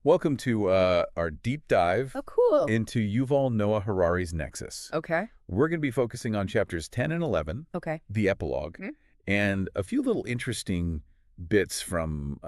Welcome to our deep dive Oh, cool. into Yuval Noah Harari's Nexus. Okay. We're going to be focusing on chapters 10 and 11, Okay. the epilogue, Mhm. and a few little interesting bits from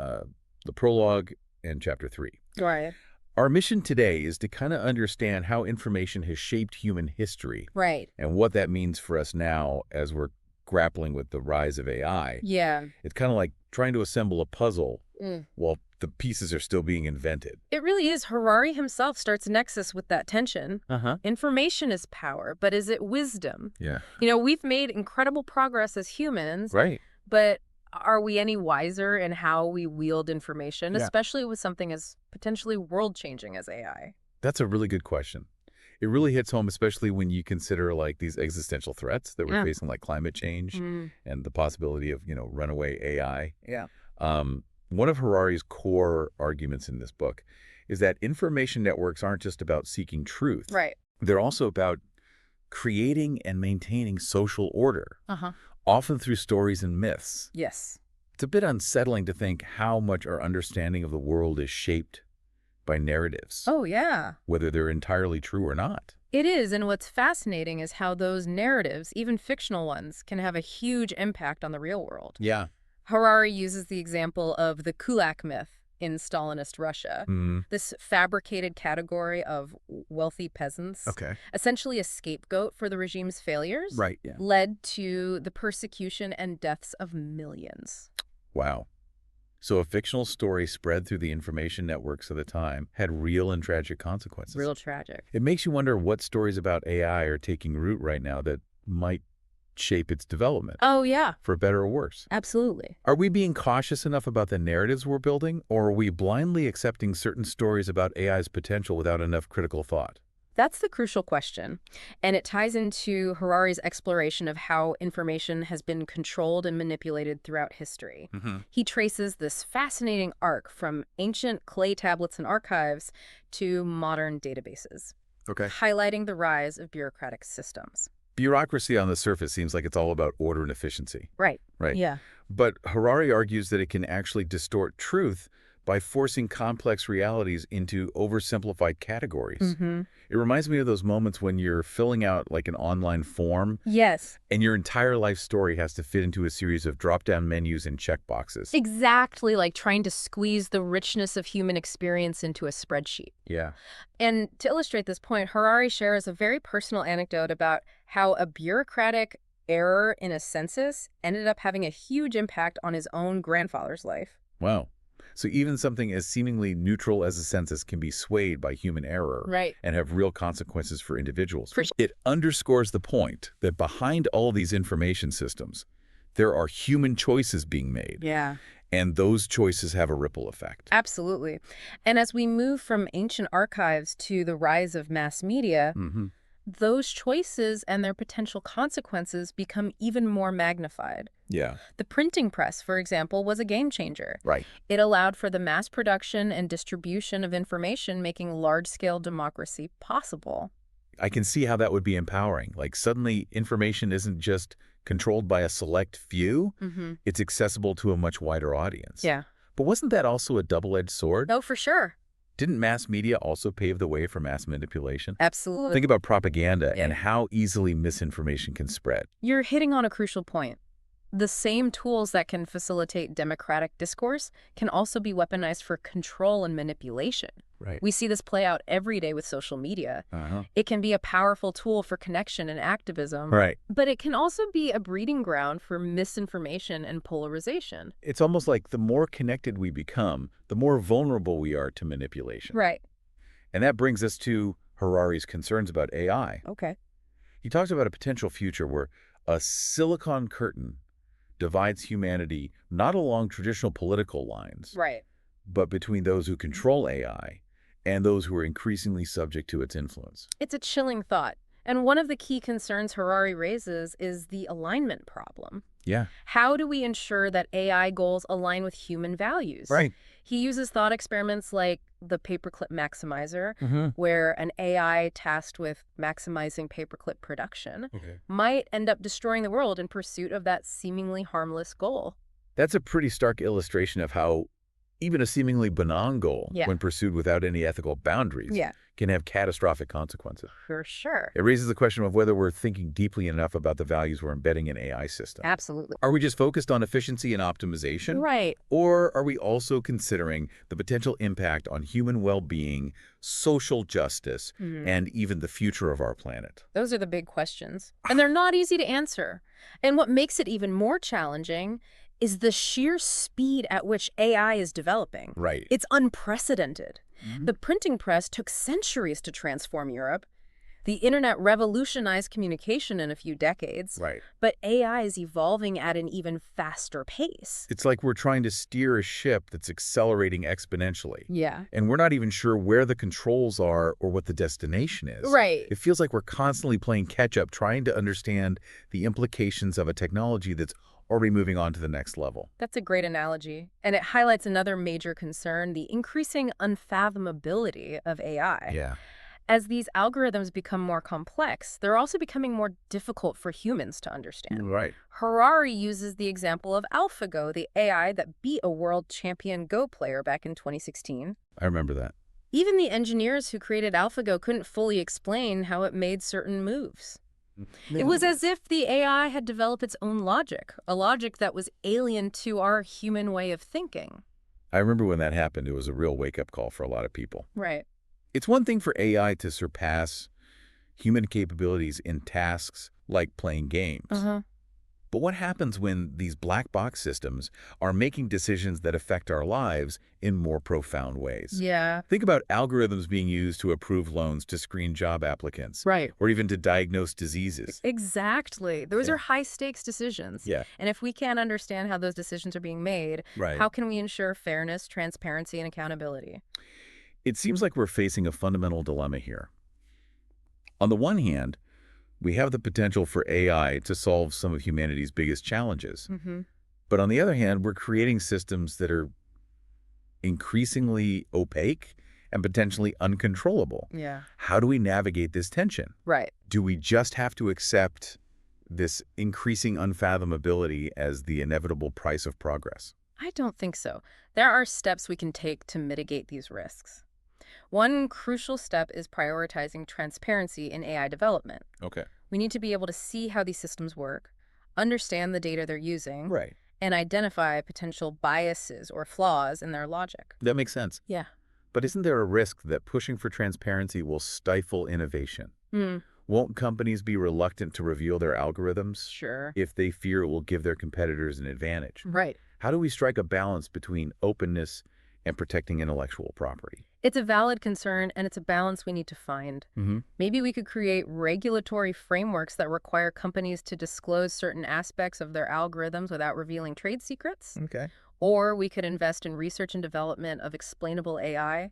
the prologue and chapter 3. Right. Our mission today is to kind of understand how information has shaped human history Right. and what that means for us now as we're grappling with the rise of AI. Yeah. It's kind of like trying to assemble a puzzle Mm. while the pieces are still being invented. It really is. Harari himself starts Nexus with that tension. Uh-huh. Information is power, but is it wisdom? Yeah. We've made incredible progress as humans, Right. but are we any wiser in how we wield information, Yeah. especially with something as potentially world-changing as AI? That's a really good question. It really hits home, especially when you consider like these existential threats that we're Yeah. facing, like climate change Mm. and the possibility of, runaway AI. Yeah. One of Harari's core arguments in this book is that information networks aren't just about seeking truth. Right. They're also about creating and maintaining social order, Uh-huh. often through stories and myths. Yes. It's a bit unsettling to think how much our understanding of the world is shaped by narratives, Oh, yeah. whether they're entirely true or not. It is, and what's fascinating is how those narratives, even fictional ones, can have a huge impact on the real world. Yeah. Harari uses the example of the kulak myth in Stalinist Russia, this fabricated category of wealthy peasants, Okay. essentially a scapegoat for the regime's failures, Right. Yeah. led to the persecution and deaths of millions. Wow. So a fictional story spread through the information networks of the time had real and tragic consequences. Real tragic. It makes you wonder what stories about AI are taking root right now that might shape its development, Oh, yeah, for better or worse. absolutely. Are we being cautious enough about the narratives we're building, or are we blindly accepting certain stories about AI's potential without enough critical thought? That's the crucial question, and it ties into Harari's exploration of how information has been controlled and manipulated throughout history. He traces this fascinating arc from ancient clay tablets and archives to modern databases, Okay. highlighting the rise of bureaucratic systems. Bureaucracy on the surface seems like it's all about order and efficiency. Right. Right. Yeah. But Harari argues that it can actually distort truth by forcing complex realities into oversimplified categories. Mm-hmm. It reminds me of those moments when you're filling out like an online form Yes. and your entire life story has to fit into a series of drop-down menus and checkboxes. Exactly like trying to squeeze the richness of human experience into a spreadsheet. Yeah. And to illustrate this point, Harari shares a very personal anecdote about how a bureaucratic error in a census ended up having a huge impact on his own grandfather's life. Wow. So even something as seemingly neutral as a census can be swayed by human error Right. and have real consequences for individuals. For sure. It underscores the point that behind all these information systems, there are human choices being made. Yeah. And those choices have a ripple effect. Absolutely. And as we move from ancient archives to the rise of mass media, those choices and their potential consequences become even more magnified. Yeah. The printing press, for example, was a game changer. Right. It allowed for the mass production and distribution of information, making large-scale democracy possible. I can see how that would be empowering. Like suddenly information isn't just controlled by a select few, it's accessible to a much wider audience. Yeah. But wasn't that also a double-edged sword? No, for sure. Didn't mass media also pave the way for mass manipulation? Absolutely. Think about propaganda Yeah. and how easily misinformation can spread. You're hitting on a crucial point. The same tools that can facilitate democratic discourse can also be weaponized for control and manipulation. Right. We see this play out every day with social media. Uh-huh. It can be a powerful tool for connection and activism, Right. but it can also be a breeding ground for misinformation and polarization. It's almost like the more connected we become, the more vulnerable we are to manipulation. Right. And that brings us to Harari's concerns about AI. Okay. He talks about a potential future where a silicon curtain divides humanity not along traditional political lines, Right. but between those who control AI and those who are increasingly subject to its influence. It's a chilling thought. And one of the key concerns Harari raises is the alignment problem. Yeah. How do we ensure that AI goals align with human values? Right. He uses thought experiments like the paperclip maximizer, where an AI tasked with maximizing paperclip production might end up destroying the world in pursuit of that seemingly harmless goal. That's a pretty stark illustration of how Even a seemingly benign goal, Yeah. when pursued without any ethical boundaries, Yeah, can have catastrophic consequences. for sure. It raises the question of whether we're thinking deeply enough about the values we're embedding in AI systems. Absolutely. Are we just focused on efficiency and optimization? Right. Or are we also considering the potential impact on human well-being, social justice, and even the future of our planet? Those are the big questions. And they're not easy to answer. And what makes it even more challenging is the sheer speed at which AI is developing. Right. It's unprecedented. The printing press took centuries to transform Europe. The internet revolutionized communication in a few decades. Right. But AI is evolving at an even faster pace. It's like we're trying to steer a ship that's accelerating exponentially. Yeah. And we're not even sure where the controls are or what the destination is. Right. It feels like we're constantly playing catch-up, trying to understand the implications of a technology that's already moving on to the next level. That's a great analogy. And it highlights another major concern, the increasing unfathomability of AI. Yeah. As these algorithms become more complex, they're also becoming more difficult for humans to understand. Right. Harari uses the example of AlphaGo, the AI that beat a world champion Go player back in 2016. I remember that. Even the engineers who created AlphaGo couldn't fully explain how it made certain moves. It was as if the AI had developed its own logic, a logic that was alien to our human way of thinking. I remember when that happened, it was a real wake-up call for a lot of people. Right. It's one thing for AI to surpass human capabilities in tasks like playing games. But what happens when these black box systems are making decisions that affect our lives in more profound ways? Yeah. Think about algorithms being used to approve loans, to screen job applicants, Right. or even to diagnose diseases. Exactly. Those Yeah. are high-stakes decisions. Yeah. And if we can't understand how those decisions are being made, Right. how can we ensure fairness, transparency, and accountability? It seems like we're facing a fundamental dilemma here. On the one hand, we have the potential for AI to solve some of humanity's biggest challenges. But on the other hand, we're creating systems that are increasingly opaque and potentially uncontrollable. Yeah. How do we navigate this tension? Right. Do we just have to accept this increasing unfathomability as the inevitable price of progress? I don't think so. There are steps we can take to mitigate these risks. One crucial step is prioritizing transparency in AI development. Okay. We need to be able to see how these systems work, understand the data they're using, Right. and identify potential biases or flaws in their logic. That makes sense. Yeah. But isn't there a risk that pushing for transparency will stifle innovation? Won't companies be reluctant to reveal their algorithms Sure. if they fear it will give their competitors an advantage? Right. How do we strike a balance between openness and protecting intellectual property? It's a valid concern, and it's a balance we need to find. Maybe we could create regulatory frameworks that require companies to disclose certain aspects of their algorithms without revealing trade secrets. Okay. Or we could invest in research and development of explainable AI,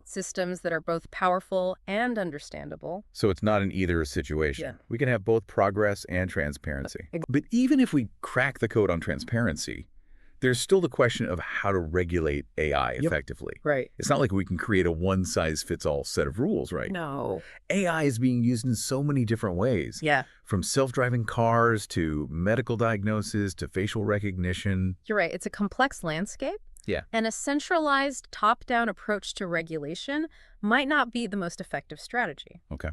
systems that are both powerful and understandable. So it's not an either situation. Yeah. We can have both progress and transparency. But even if we crack the code on transparency, there's still the question of how to regulate AI effectively. Right. It's not like we can create a one-size-fits-all set of rules, right? No. AI is being used in so many different ways. Yeah. From self-driving cars to medical diagnosis to facial recognition. You're right. It's a complex landscape. Yeah. And a centralized top-down approach to regulation might not be the most effective strategy. Okay.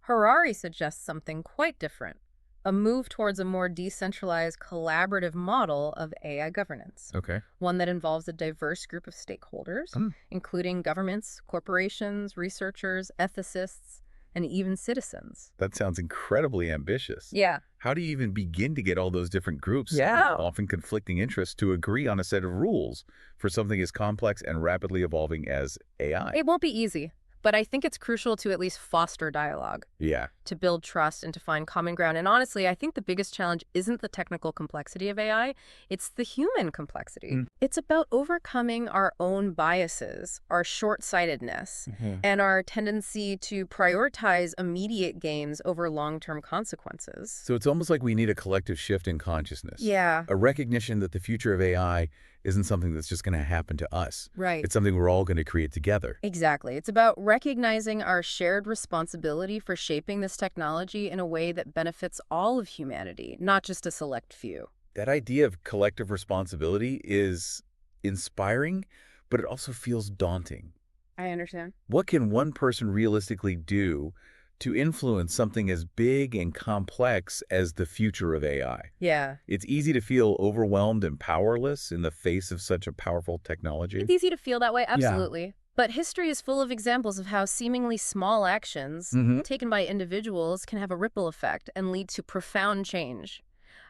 Harari suggests something quite different, a move towards a more decentralized, collaborative model of AI governance, Okay. one that involves a diverse group of stakeholders, including governments, corporations, researchers, ethicists, and even citizens. That sounds incredibly ambitious. Yeah. How do you even begin to get all those different groups, Yeah. often conflicting interests, to agree on a set of rules for something as complex and rapidly evolving as AI? It won't be easy, but I think it's crucial to at least foster dialogue, Yeah. to build trust and to find common ground. And honestly, I think the biggest challenge isn't the technical complexity of AI, it's the human complexity. It's about overcoming our own biases, our short-sightedness, and our tendency to prioritize immediate gains over long-term consequences. So it's almost like we need a collective shift in consciousness. Yeah. A recognition that the future of AI isn't something that's just going to happen to us. Right. It's something we're all going to create together. Exactly. It's about recognizing our shared responsibility for shaping this technology in a way that benefits all of humanity, not just a select few. That idea of collective responsibility is inspiring, but it also feels daunting. I understand. What can one person realistically do to influence something as big and complex as the future of AI? Yeah. It's easy to feel overwhelmed and powerless in the face of such a powerful technology. It's easy to feel that way, Yeah. absolutely. But history is full of examples of how seemingly small actions taken by individuals can have a ripple effect and lead to profound change.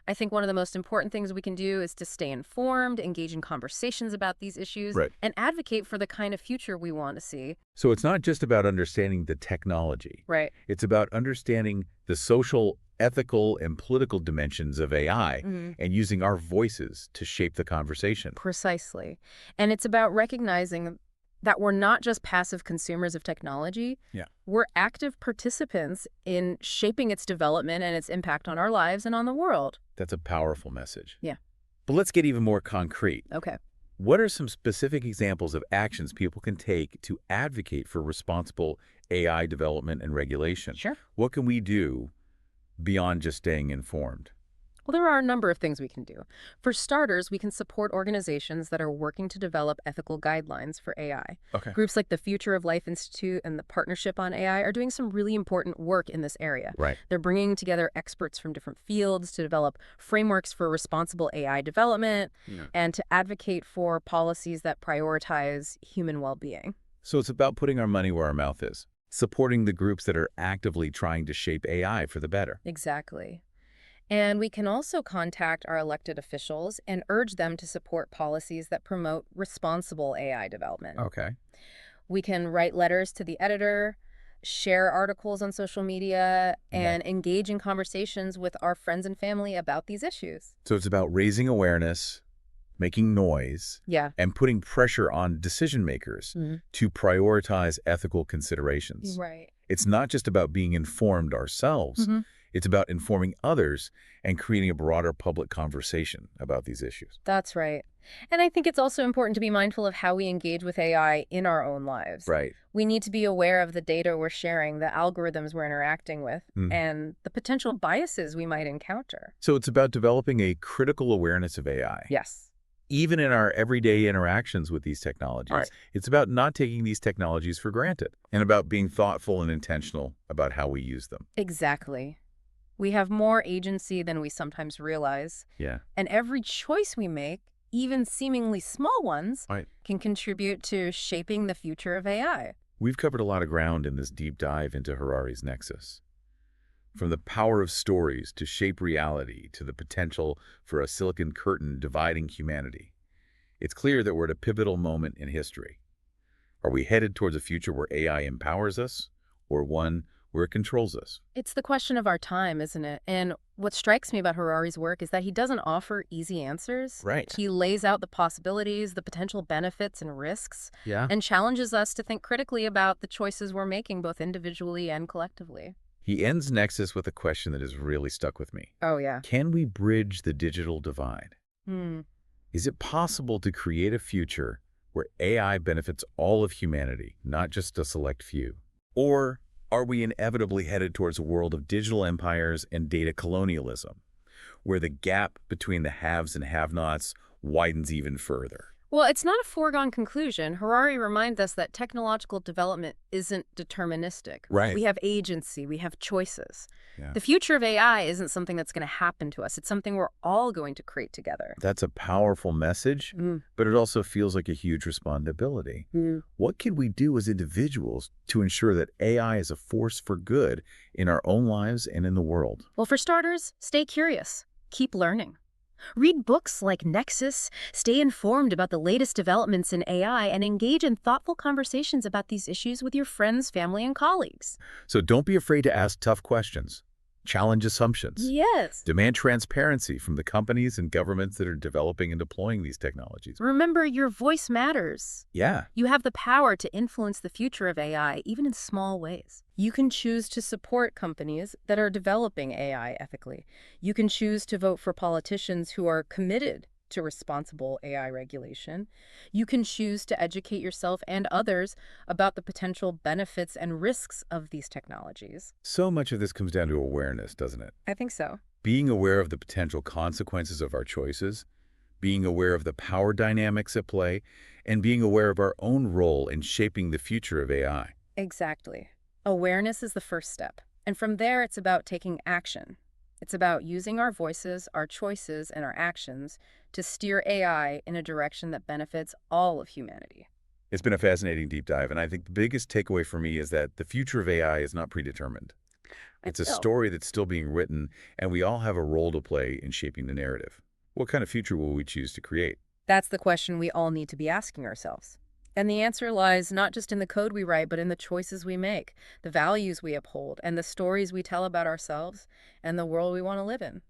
I think one of the most important things we can do is to stay informed, engage in conversations about these issues, Right. and advocate for the kind of future we want to see. So it's not just about understanding the technology. Right. It's about understanding the social, ethical, and political dimensions of AI and using our voices to shape the conversation. Precisely. And it's about recognizing that we're not just passive consumers of technology. Yeah. We're active participants in shaping its development and its impact on our lives and on the world. That's a powerful message. Yeah. But let's get even more concrete. Okay. What are some specific examples of actions people can take to advocate for responsible AI development and regulation? Sure. What can we do beyond just staying informed? Well, there are a number of things we can do. For starters, we can support organizations that are working to develop ethical guidelines for AI. Okay. Groups like the Future of Life Institute and the Partnership on AI are doing some really important work in this area. Right. They're bringing together experts from different fields to develop frameworks for responsible AI development and to advocate for policies that prioritize human well-being. So it's about putting our money where our mouth is, supporting the groups that are actively trying to shape AI for the better. Exactly. And we can also contact our elected officials and urge them to support policies that promote responsible AI development. Okay. We can write letters to the editor, share articles on social media, and engage in conversations with our friends and family about these issues. So it's about raising awareness, making noise, Yeah. and putting pressure on decision makers to prioritize ethical considerations. Right. It's not just about being informed ourselves. It's about informing others and creating a broader public conversation about these issues. That's right. And I think it's also important to be mindful of how we engage with AI in our own lives. Right. We need to be aware of the data we're sharing, the algorithms we're interacting with, and the potential biases we might encounter. So it's about developing a critical awareness of AI. Yes. Even in our everyday interactions with these technologies. Right. It's about not taking these technologies for granted and about being thoughtful and intentional about how we use them. Exactly. We have more agency than we sometimes realize. Yeah. And every choice we make, even seemingly small ones, Right. can contribute to shaping the future of AI. We've covered a lot of ground in this deep dive into Harari's Nexus. From the power of stories to shape reality to the potential for a silicon curtain dividing humanity. It's clear that we're at a pivotal moment in history. Are we headed towards a future where AI empowers us or one where it controls us? It's the question of our time, isn't it? And what strikes me about Harari's work is that he doesn't offer easy answers. Right. He lays out the possibilities, the potential benefits and risks, Yeah. and challenges us to think critically about the choices we're making, both individually and collectively. He ends Nexus with a question that has really stuck with me. Oh, yeah. Can we bridge the digital divide? Is it possible to create a future where AI benefits all of humanity, not just a select few? Or are we inevitably headed towards a world of digital empires and data colonialism, where the gap between the haves and have-nots widens even further? Well, it's not a foregone conclusion. Harari reminds us that technological development isn't deterministic. Right. We have agency, we have choices. Yeah. The future of AI isn't something that's going to happen to us. It's something we're all going to create together. That's a powerful message, but it also feels like a huge responsibility. What can we do as individuals to ensure that AI is a force for good in our own lives and in the world? Well, for starters, stay curious. Keep learning. Read books like Nexus, stay informed about the latest developments in AI, and engage in thoughtful conversations about these issues with your friends, family, and colleagues. So don't be afraid to ask tough questions. Challenge assumptions. Yes. Demand transparency from the companies and governments that are developing and deploying these technologies. Remember, your voice matters. Yeah. You have the power to influence the future of AI, even in small ways. You can choose to support companies that are developing AI ethically. You can choose to vote for politicians who are committed to responsible AI regulation. You can choose to educate yourself and others about the potential benefits and risks of these technologies. So much of this comes down to awareness, doesn't it? I think so. Being aware of the potential consequences of our choices, being aware of the power dynamics at play, and being aware of our own role in shaping the future of AI. Exactly. Awareness is the first step. And from there, it's about taking action. It's about using our voices, our choices, and our actions to steer AI in a direction that benefits all of humanity. It's been a fascinating deep dive, and I think the biggest takeaway for me is that the future of AI is not predetermined. I It's a feel. story that's still being written, and we all have a role to play in shaping the narrative. What kind of future will we choose to create? That's the question we all need to be asking ourselves. And the answer lies not just in the code we write, but in the choices we make, the values we uphold, and the stories we tell about ourselves and the world we want to live in.